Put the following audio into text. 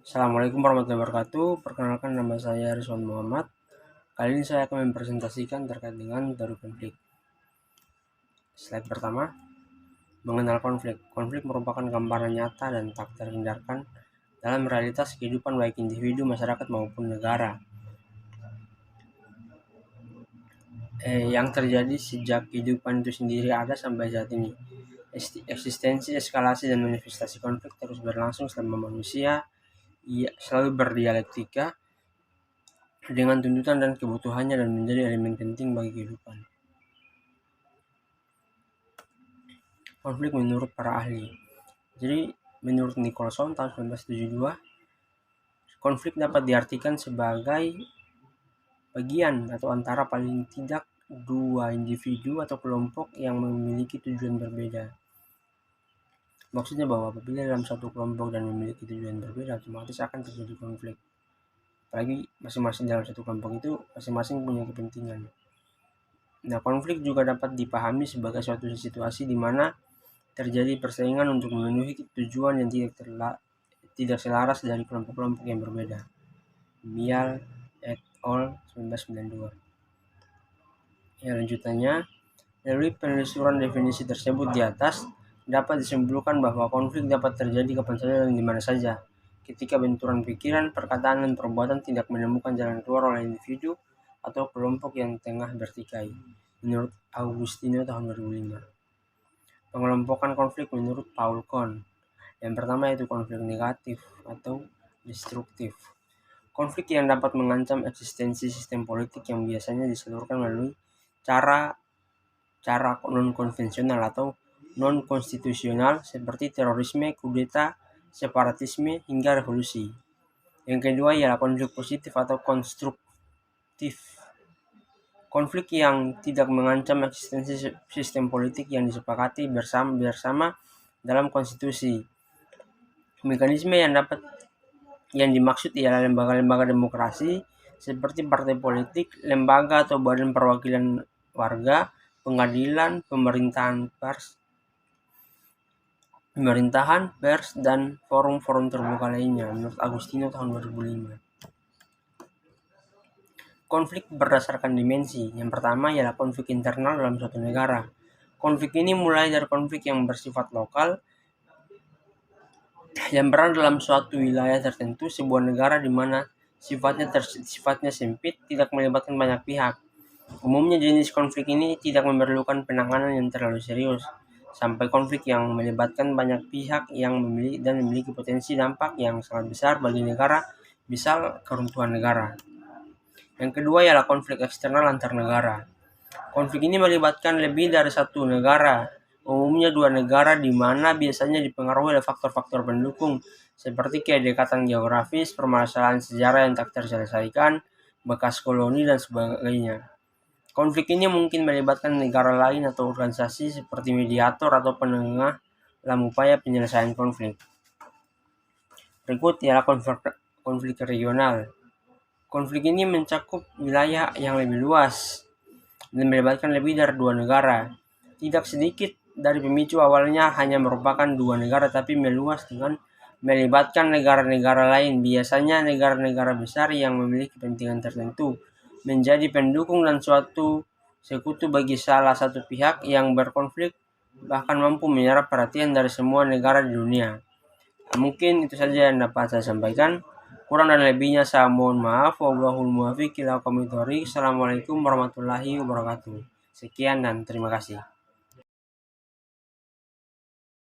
Assalamualaikum warahmatullahi wabarakatuh. Perkenalkan, nama saya Rizwan Muhammad. Kali ini saya akan mempresentasikan terkait dengan teori konflik. Slide pertama, mengenal konflik. Konflik merupakan gambaran nyata dan tak terhindarkan dalam realitas kehidupan baik individu, masyarakat maupun negara. Yang terjadi sejak kehidupan itu sendiri ada sampai saat ini. Eksistensi, eskalasi, dan manifestasi konflik terus berlangsung selama manusia selalu berdialektika dengan tuntutan dan kebutuhannya dan menjadi elemen penting bagi kehidupan. Konflik menurut para ahli. Jadi, menurut Nicholson tahun 1972, konflik dapat diartikan sebagai bagian atau antara paling tidak dua individu atau kelompok yang memiliki tujuan berbeda. Maksudnya bahwa apabila dalam satu kelompok dan memiliki tujuan berbeda, otomatis akan terjadi konflik. Apalagi masing-masing dalam satu kelompok itu masing-masing punya kepentingan. Nah, konflik juga dapat dipahami sebagai suatu situasi di mana terjadi persaingan untuk memenuhi tujuan yang tidak selaras dari kelompok-kelompok yang berbeda. Mial et al. 1992. Lanjutannya, melalui penelusuran definisi tersebut di atas, dapat disimpulkan bahwa konflik dapat terjadi kapan saja dan di mana saja, ketika benturan pikiran, perkataan, dan perbuatan tidak menemukan jalan keluar oleh individu atau kelompok yang tengah bertikai. Menurut Agustino tahun 2005. Pengelompokan konflik menurut Paul Kohn. Yang pertama yaitu konflik negatif atau destruktif. Konflik yang dapat mengancam eksistensi sistem politik yang biasanya disalurkan melalui cara non-konvensional atau non-konstitusional seperti terorisme, kudeta, separatisme, hingga revolusi. Yang kedua ialah konflik positif atau konstruktif. Konflik yang tidak mengancam eksistensi sistem politik yang disepakati bersama dalam konstitusi. Mekanisme yang dimaksud ialah lembaga-lembaga demokrasi seperti partai politik, lembaga atau badan perwakilan warga, pengadilan, pemerintahan, pers, dan forum-forum terbuka lainnya, menurut Agustino tahun 2005. Konflik berdasarkan dimensi. Yang pertama ialah konflik internal dalam suatu negara. Konflik ini mulai dari konflik yang bersifat lokal, yang berada dalam suatu wilayah tertentu, sebuah negara di mana sifatnya sempit, tidak melibatkan banyak pihak. Umumnya jenis konflik ini tidak memerlukan penanganan yang terlalu serius, sampai konflik yang melibatkan banyak pihak yang memiliki potensi dampak yang sangat besar bagi negara, misal keruntuhan negara. Yang kedua ialah konflik eksternal antar negara. Konflik ini melibatkan lebih dari satu negara, umumnya dua negara, di mana biasanya dipengaruhi oleh faktor-faktor pendukung seperti kedekatan geografis, permasalahan sejarah yang tak terselesaikan, bekas koloni, dan sebagainya. Konflik ini mungkin melibatkan negara lain atau organisasi seperti mediator atau penengah dalam upaya penyelesaian konflik. Berikut ialah konflik regional. Konflik ini mencakup wilayah yang lebih luas dan melibatkan lebih dari dua negara. Tidak sedikit dari pemicu awalnya hanya merupakan dua negara, tapi meluas dengan melibatkan negara-negara lain, biasanya negara-negara besar yang memiliki kepentingan tertentu, menjadi pendukung dan suatu sekutu bagi salah satu pihak yang berkonflik, bahkan mampu menyerap perhatian dari semua negara di dunia. Mungkin itu saja yang dapat saya sampaikan. Kurang dan lebihnya saya mohon maaf. Wallahul muwaffiq ila aqwamit thoriq. Assalamualaikum warahmatullahi wabarakatuh. Sekian dan terima kasih.